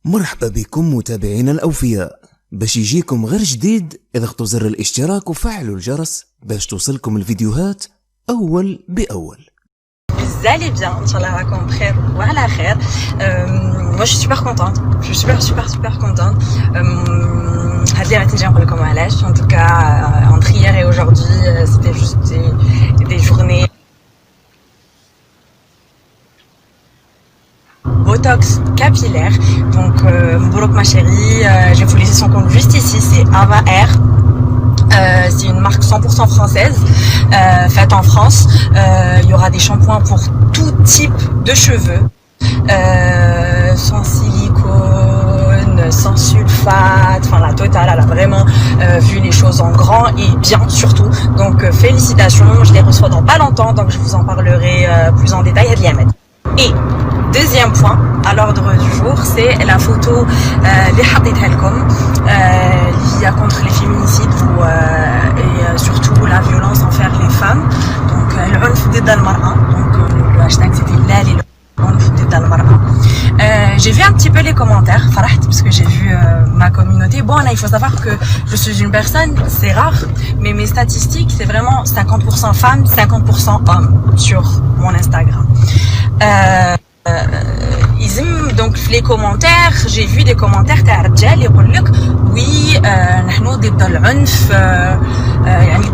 مرحبا بكم متابعينا الأوفياء. باش يجيكم غير جديد اضغطوا زر الاشتراك وفعلوا الجرس باش توصلكم الفيديوهات أول بأول. Vous allez bien, Inch'Allah راكم بخير وعلى خير. Moi je suis super contente, je suis super contente. هذه راه تيجي نقول لكم علاش. En tout cas entre hier et aujourd'hui c'était juste des journées Botox capillaire. Donc Mourouk ma chérie, je vais vous laisser son compte juste ici, c'est Ava Air. C'est une marque 100% française, faite en France. Il y aura des shampoings pour tout type de cheveux, sans silicone, sans sulfate, enfin la totale. Elle a vraiment vu les choses en grand et bien surtout. Donc félicitations, je les reçois dans pas longtemps, donc je vous en parlerai plus en détail. Et deuxième point à l'ordre du jour, c'est la photo اللي حطيتها لكم اللي هي contre les féminicides et surtout la violence envers les femmes. Donc العنف ضد المرأة. Donc le hashtag c'était لا للعنف ضد المرأة. J'ai vu un petit peu les commentaires, فرحت parce que j'ai vu ma communauté. Bon, il faut savoir que je suis une personne, c'est rare, mais mes statistiques c'est vraiment 50% femmes, 50% hommes sur mon Instagram. Donc les commentaires, j'ai vu des commentaires تاع رجال يقول لك oui نحن ضد العنف يعني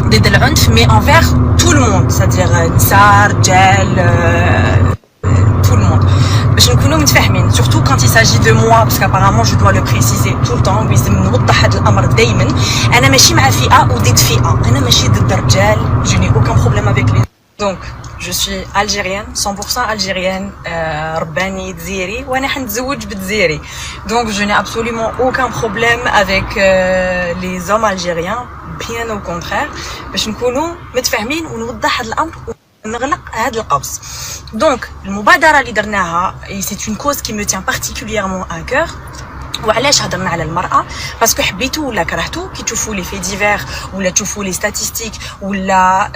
ضد العنف mais envers tout le monde, c'est-à-dire نساء رجال tout le monde. باش نكونوا متفاهمين surtout quand il s'agit de moi parce qu'apparemment je dois le préciser tout le temps. لازم نوضح هذا الامر دائما. انا ماشي مع فئه وضد فئه، انا ماشي ضد الرجال. Je n'ai aucun problème avec les. Donc je suis algérienne, 100% algérienne, رباني دزيري وانا حنتزوج بالدزيري. Donc je n'ai absolument aucun problème avec les hommes algériens, bien au contraire. باش نكونوا متفاهمين ونوضح هذا الامر ونغلق هذا القوس. Donc المبادرة اللي درناها c'est une cause qui me tient particulièrement à cœur. وعلاش هضرنا على المرأة؟ باسكو حبيتو ولا كرهتو كي تشوفوا لي في ديفير ولا تشوفوا لي ستاتستيك ولا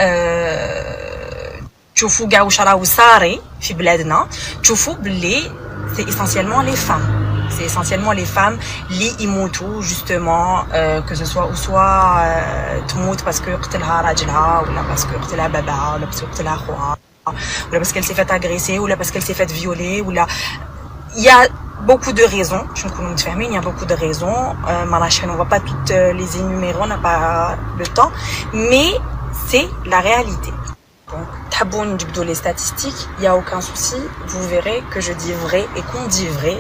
تشوفوا كاع واش راهو صاري في بلادنا، تشوفوا باللي سي اسينسيالمون لي فام. C'est essentiellement les femmes اللي يموتوا justement que ce soit ou soit تموت باسكو قتلها راجلها ولا باسكو قتلها باباها ولا باسكو قتلها خوها ولا باسكو elle s'est fait agresser ولا باسكو elle s'est fait violer ولا il y a beaucoup de raisons. Je نكونوا متفاهمين. Il y a beaucoup de raisons. On va pas toutes les énumérer, on n'a pas le temps, mais c'est la réalité. Donc, تحبوا نجبدوا les statistiques, il y a aucun souci. Vous verrez que je dis vrai et qu'on dit vrai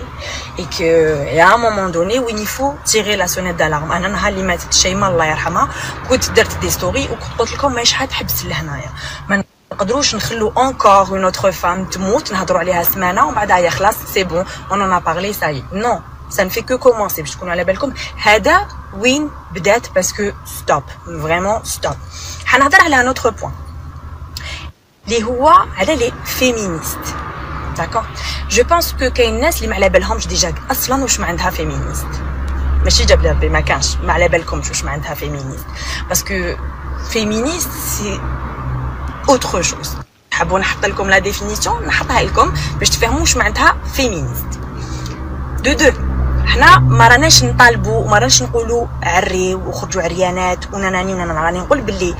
et que il y a un moment donné où il faut tirer la sonnette d'alarme. انا نهار اللي ماتت شيماء الله يرحمها كنت درت دي ستوري وكنت قلت لكم ماهيش حتحبس لهنايا. ما نقدروش نخلو encore une autre femme تموت نهضروا عليها سمانه ومن بعدها خلاص c'est bon on en a parlé ça y est. Non, ça ne fait que commencer. باش تكونوا على بالكم هذا وين بدات باسكو stop, vraiment stop. حنهضر على un autre point اللي هو على لي فيمينيست. داكور جو بونس كو كاين ناس اللي ما على بالهمش ديجا اصلا واش ما عندها فيمينيست. ماشي جاب لها ما كانش ما على بالكمش واش ما عندها فيمينيست باسكو فيمينيست سي autre chose. حابون نحط لكم لا ديفينيسيون نحطها لكم باش تفهموا واش معناتها فيمينيست. دو حنا ما راناش نطالبوا وما راناش نقولوا عريو وخرجوا عريانات وناناني ونانا. راني نقول باللي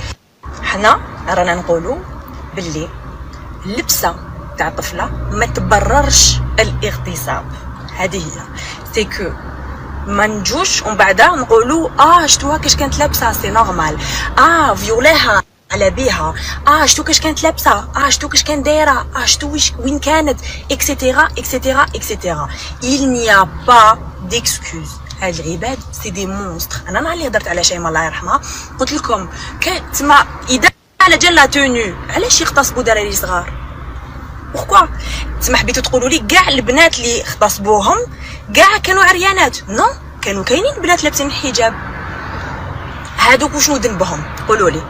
حنا رانا نقولوا باللي اللبسه تاع طفله ما تبررش الاغتصاب. هذه هي سي كو ما نجوش ومن بعد نقولوا شتوها كاش كانت لابسه سي نورمال، فيولاها على بيها، شتو كاش كانت لابسه، شتو كاش كان دايره، شتو وين كانت اكسيتيرا اكسيتيرا اكسيتيرا. il n'y a pas d'excuse. هاد العباد سي دي مونستر. انا نهار اللي هضرت على شيماء الله يرحمها قلت لكم تما اذا على جال لا توني علاش يغتصبوا دراري صغار؟ بوركوا؟ تما حبيتو تقولوا لي كاع البنات اللي اغتصبوهم كاع كانوا عريانات؟ نو، كانوا كاينين بنات لابسين الحجاب. هادوك وشنو ذنبهم؟ قولوا لي.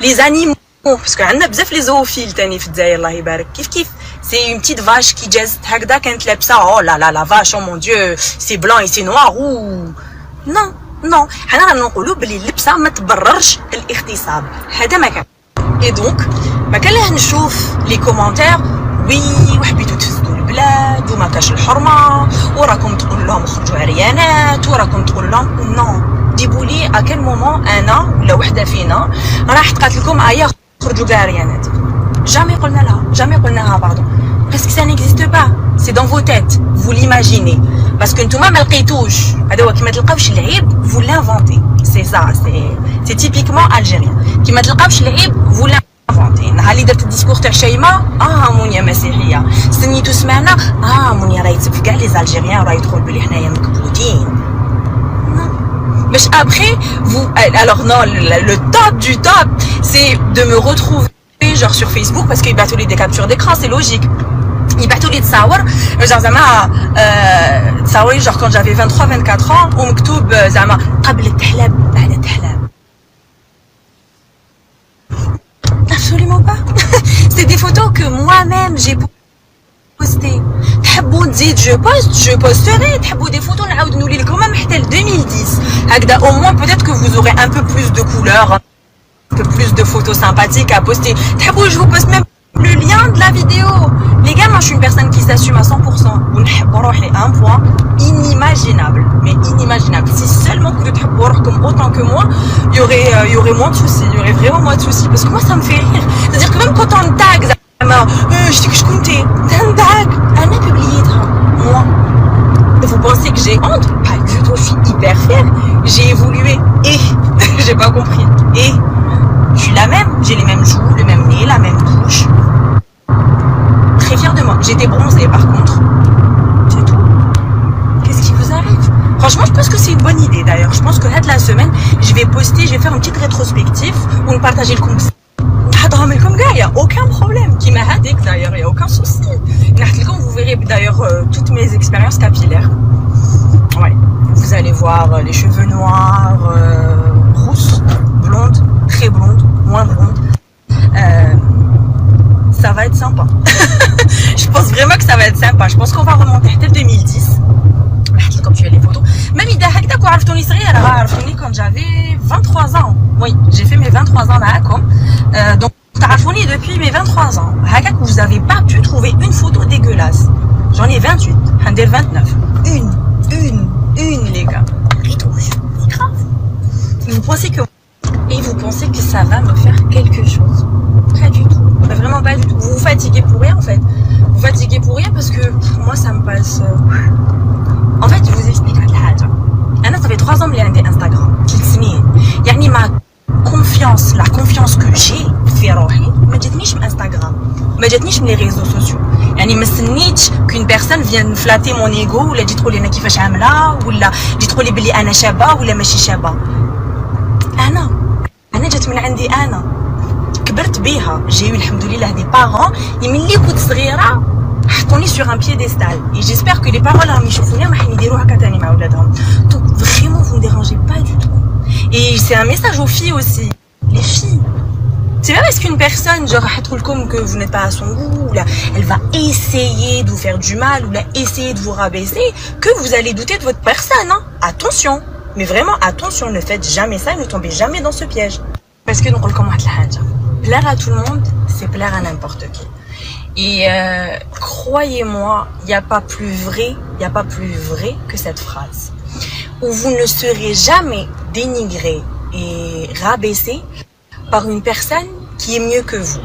لي زانيمو باسكو عندنا بزاف لي زوفيل تاني في الجزائر الله يبارك. كيف سي اون بتيت فاش كي جازت هكذا كانت لابسه لا فاش او مون ديو سي بلان اي سي نوار نو حنا رانا نقولوا بلي اللبسه ما تبررش الاغتصاب. هذا ما كان. اي دونك ما كان له نشوف لي كومونتير وي وحبيتو تفسدوا البلاد وما كاش الحرمه وراكم تقولوا لهم خرجوا عريانات وراكم تقولوا لهم نو جيبوا لي ا كل مومون انا ولا وحده فينا راح تقاتل لكم ايا خرجوا كاع عريانات jamais قلنا لها jamais قلناها باردون parce que ça n'existe pas c'est dans vos têtes vous l'imaginez parce que نتوما ما لقيتوش هذا هو كي ما تلقاوش العيب vous l'inventez c'est ça c'est typiquement algérien كي ما تلقاوش العيب vous l'inventez نهار اللي درت الديسكور تاع شيماء مونيا مسيحيه سنيتو سمعنا مونيا راهي تسب كاع لي زالجيريان راهي يدخل بلي حنايا مكبوتين باش après vous alors non le top du top c'est de me retrouver genre sur Facebook parce qu'ils battent des captures d'écran c'est logique ils battent les تصاور genre زعما تصاوري genre quand j'avais 23 24 ans ومكتوب زعما قبل التحلاب بعد التحلاب absolument pas c'est des photos que moi-même j'ai postées تحبوا نزيد je posterai تحبوا des photos نعاود نولي لكم même حتى ل 2010 هكذا au moins peut-être que vous aurez un peu plus de couleurs un peu plus de photos sympathiques à poster. Je vous poste même le lien de la vidéo. Les gars, moi je suis une personne qui s'assume à 100%. Un point inimaginable. Mais inimaginable. Si seulement que vous comme autant que moi, il y aurait moins de soucis. Il y aurait vraiment moins de soucis. Parce que moi ça me fait rire. C'est-à-dire que même quand on me tag, je dis que je comptais. T'as un tag. Elle a publié. Moi. Vous pensez que j'ai honte? Pas du tout. Je suis hyper fière. J'ai évolué. Et j'ai pas compris. Et je suis la même, j'ai les mêmes joues, le même nez, la même bouche. Très fière de moi. J'étais bronzée par contre. C'est tout. Qu'est-ce qui vous arrive? Franchement, je pense que c'est une bonne idée d'ailleurs. Je pense que là de la semaine, je vais poster, je vais faire une petite rétrospective où nous partager le compte. Comme gars, il n'y a aucun problème. Qui m'a hadé d'ailleurs, il n'y a aucun souci. Vous verrez d'ailleurs toutes mes expériences capillaires. Ouais. Vous allez voir les cheveux noirs, rousses, blondes, très blonde, moins blonde. Ça va être sympa. Je pense vraiment que ça va être sympa. Je pense qu'on va remonter dès 2010. Comme tu as les photos. Même quand j'avais 23 ans. Oui, j'ai fait mes 23 ans là. Donc, depuis mes 23 ans. Vous n'avez pas pu trouver une photo dégueulasse. J'en ai 28. 29. Une, les gars. C'est grave. Et vous pensez que ça va me faire quelque chose? Pas du tout. Vraiment pas du tout. Vous vous fatiguez pour rien en fait. Vous fatiguez pour rien parce que moi ça me passe. En fait, je vous explique la chose. Anna, ça fait 3 ans que j'ai Instagram. Yani ma confiance, la confiance que j'ai في روحي ما جاتنيش من Instagram. ما جاتنيش من les réseaux sociaux. يعني ما استنيتش qu'une personne vienne flatter mon ego ولا تجي تقول لي انا كيفاش عامله ولا تجي تقول لي بلي انا شابه ولا ماشي شابه. انا جات من عندي انا كبرت بيها جاي الحمد لله دي بارون اللي كنت صغيره حطوني sur un piédestal et j'espère que les parents راهم يشوفوني راح يديروا هكا تاني مع ولادهم. Donc vraiment vous ne dérangez pas du tout. Et c'est un message aux filles aussi. Les filles, c'est pas parce qu'une personne genre comme que vous n'êtes pas à son goût ou là elle va essayer de vous faire du mal ou là essayer de vous rabaisser que vous allez douter de votre personne hein. Attention. Mais vraiment, attention, ne faites jamais ça et ne tombez jamais dans ce piège. Parce que nous recommandons plaire à tout le monde, c'est plaire à n'importe qui. Et croyez-moi, il n'y a pas plus vrai que cette phrase. Où vous ne serez jamais dénigré et rabaissé par une personne qui est mieux que vous.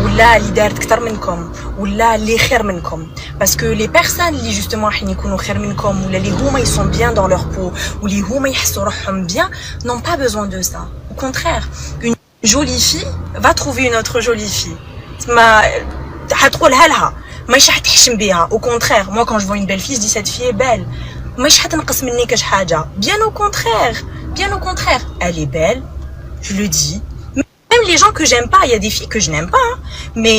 ولا اللي دارت اكثر منكم ولا اللي خير منكم parce que les personnes اللي justement حين يكونوا خير منكم ولا اللي هما ils sont bien dans leur peau ou اللي هما يحسوا روحهم bien n'ont pas besoin de ça. Au contraire, une jolie fille va trouver une autre jolie fille. ما حتقولها لها ماشي حتحشم بها. Au contraire, moi quand je vois une belle fille je dis cette fille est belle. ماشي حتنقص مني كاش حاجه. Bien au contraire, elle est belle, je le dis. Même les gens que j'aime pas, il y a des filles que je n'aime pas, hein. Mais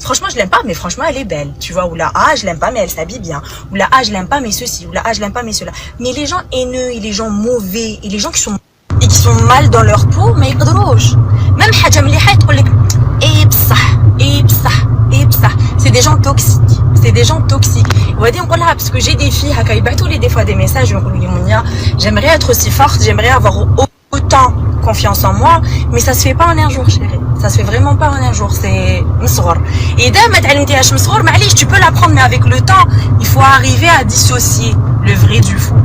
franchement je l'aime pas, mais franchement elle est belle, tu vois. Ou là je l'aime pas mais elle s'habille bien. Ou là je l'aime pas mais ceci. Ou là je l'aime pas mais cela. Mais les gens haineux et les gens mauvais et les gens qui sont mal dans leur peau, mais يقدروش. Même حاجة مليحة تقول لك بصح. C'est des gens toxiques. On va dire parce que j'ai des filles qui battent des fois des messages. J'aimerais être aussi forte, j'aimerais avoir autant confiance en moi, mais ça se fait pas en un jour, chérie. Ça se fait vraiment pas en un jour, c'est مصغر. Et dès ما تعلمتيهاش مصغر معليش, tu peux l'apprendre, mais avec le temps, il faut arriver à dissocier le vrai du faux.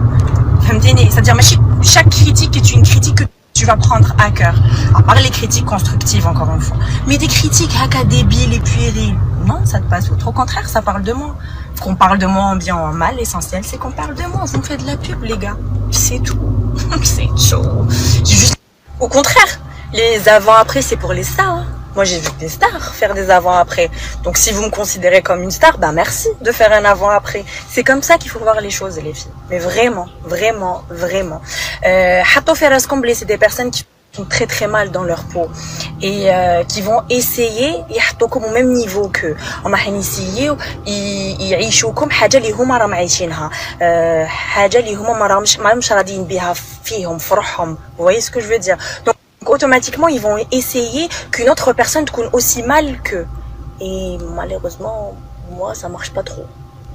فهمتيني? C'est-à-dire chaque critique est une critique que tu vas prendre à cœur. À part les critiques constructives, encore une fois. Mais des critiques haka débiles et puériles, non, ça te passe outre. Au contraire, ça parle de moi. Qu'on parle de moi en bien ou en mal, l'essentiel c'est qu'on parle de moi. Vous me faites de la pub, les gars. C'est tout. C'est chaud. J'ai juste... Au contraire, les avant-après, c'est pour les stars. Hein. Moi, j'ai vu des stars faire des avant-après. Donc, si vous me considérez comme une star, bah merci de faire un avant-après. C'est comme ça qu'il faut voir les choses, les filles. Mais vraiment, vraiment, vraiment. C'est des personnes qui sont très très mal dans leur peau et qui vont essayer يحطوكم au même niveau que هما حينيسيو يعيشوكم حاجه اللي هما راهم عايشينها حاجه اللي هما ما راهمش راضيين بها فيهم فرحهم. Vous voyez ce que je veux dire? Donc automatiquement ils vont essayer qu'une autre personne coûte aussi mal qu'eux, et malheureusement moi ça marche pas trop.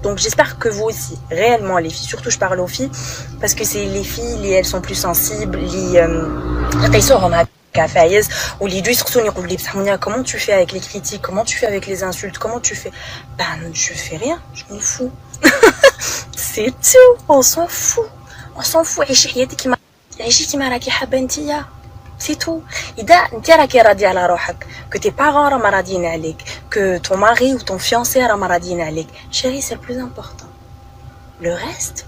Donc j'espère que vous aussi, réellement les filles, surtout je parle aux filles parce que c'est les filles, elles sont plus sensibles, ou les comment tu fais avec les critiques, comment tu fais avec les insultes, comment tu fais? Ben je fais rien, je m'en fous. C'est tout, on s'en fout. On s'en fout. C'est tout. Que tes parents راهم راضيين عليك, que ton mari ou ton fiancé راهم راضيين عليك, chérie, c'est le plus important. Le reste,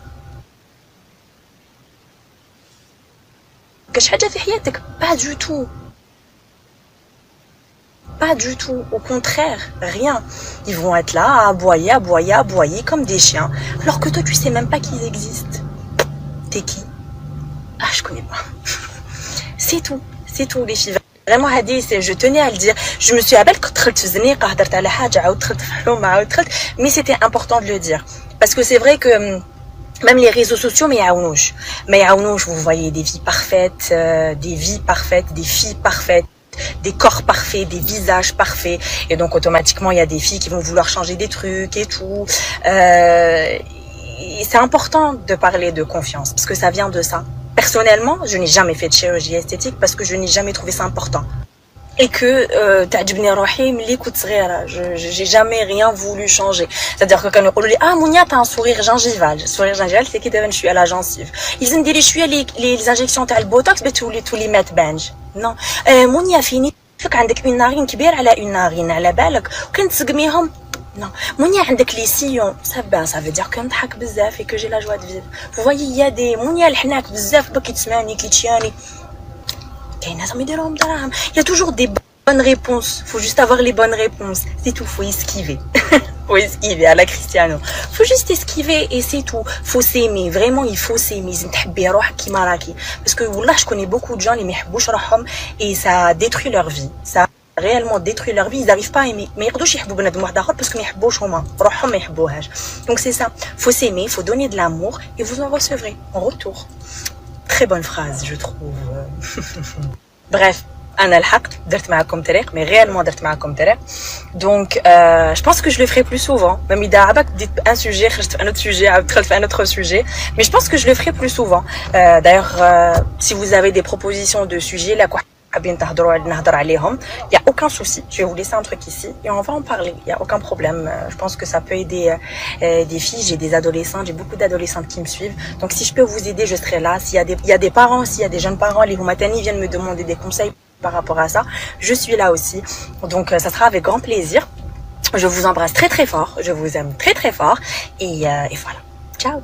كاش حاجة في حياتك? Pas du tout. Pas du tout. Au contraire, rien. Ils vont être là à aboyer, aboyer, aboyer comme des chiens, alors que toi tu sais même pas qu'ils existent. T'es qui? Ah, je connais pas. C'est tout, c'est tout les filles. Vraiment Hadi, je tenais à le dire. Je me suis rappelé que mais c'était important de le dire parce que c'est vrai que même les réseaux sociaux mais vous voyez des vies parfaites, des filles parfaites, des corps parfaits, des visages parfaits, et donc automatiquement il y a des filles qui vont vouloir changer des trucs et tout. Et c'est important de parler de confiance parce que ça vient de ça. Personnellement, je n'ai jamais fait de chirurgie esthétique parce que je n'ai jamais trouvé ça important. Et que j'ai jamais rien voulu changer. C'est-à-dire que quand on dit ah Mounia t'as un sourire gingival. Sourire gingival c'est qui je suis à la gencive. Ils me disent je suis les injections t'as le botox mais tous les mettre bench. Non. Mounia fini فك عندك une narine كبيرة على une narine على بالك وكنت تسقميهم. Non, Mounia عندك les sillons, ça veut dire que نضحك بزاف et que j'ai la joie de vivre. Vous voyez, il y a des Mounia الحناك بزاف بكي تسمعني كي تشياني. كاين ناس يديروهم دراهم. Il y a toujours des bonnes réponses. Faut juste avoir les bonnes réponses. C'est tout, faut esquiver. Faut esquiver à la Cristiano. Faut juste esquiver et c'est tout. Faut s'aimer, vraiment il faut s'aimer. تحبي روحك كيما راكي. Parce que والله je connais beaucoup de gens اللي ما يحبوش روحهم et ça détruit leur vie. Ça réellement détruit leur vie, ils n'arrivent pas à aimer. Mais يقدروش يحبوا بنادم واحد اخر parce que ما يحبوش هما روحهم ما يحبوهاش. Donc c'est ça, faut s'aimer, faut donner de l'amour et vous en recevrez en retour. Très bonne phrase, je trouve. Bref, انا لحقت درت معكم طريق, mais réellement درت معكم طريق. Donc je pense que je le ferai plus souvent. Même اذا عباك ديت un sujet خرجت في un autre sujet, دخلت في un autre sujet, mais je pense que je le ferai plus souvent. D'ailleurs si vous avez des propositions de sujets là حابين تهضروا نهضر عليهم, il y a aucun souci, je vais vous laisser un truc ici et on va en parler, il y a aucun problème. Je pense que ça peut aider des filles, j'ai des adolescentes, j'ai beaucoup d'adolescentes qui me suivent, donc si je peux vous aider je serai là. S'il y a des parents, s'il y a des jeunes parents, les Humatani viennent me demander des conseils par rapport à ça, je suis là aussi, donc ça sera avec grand plaisir. Je vous embrasse très très fort, je vous aime très très fort et voilà, ciao.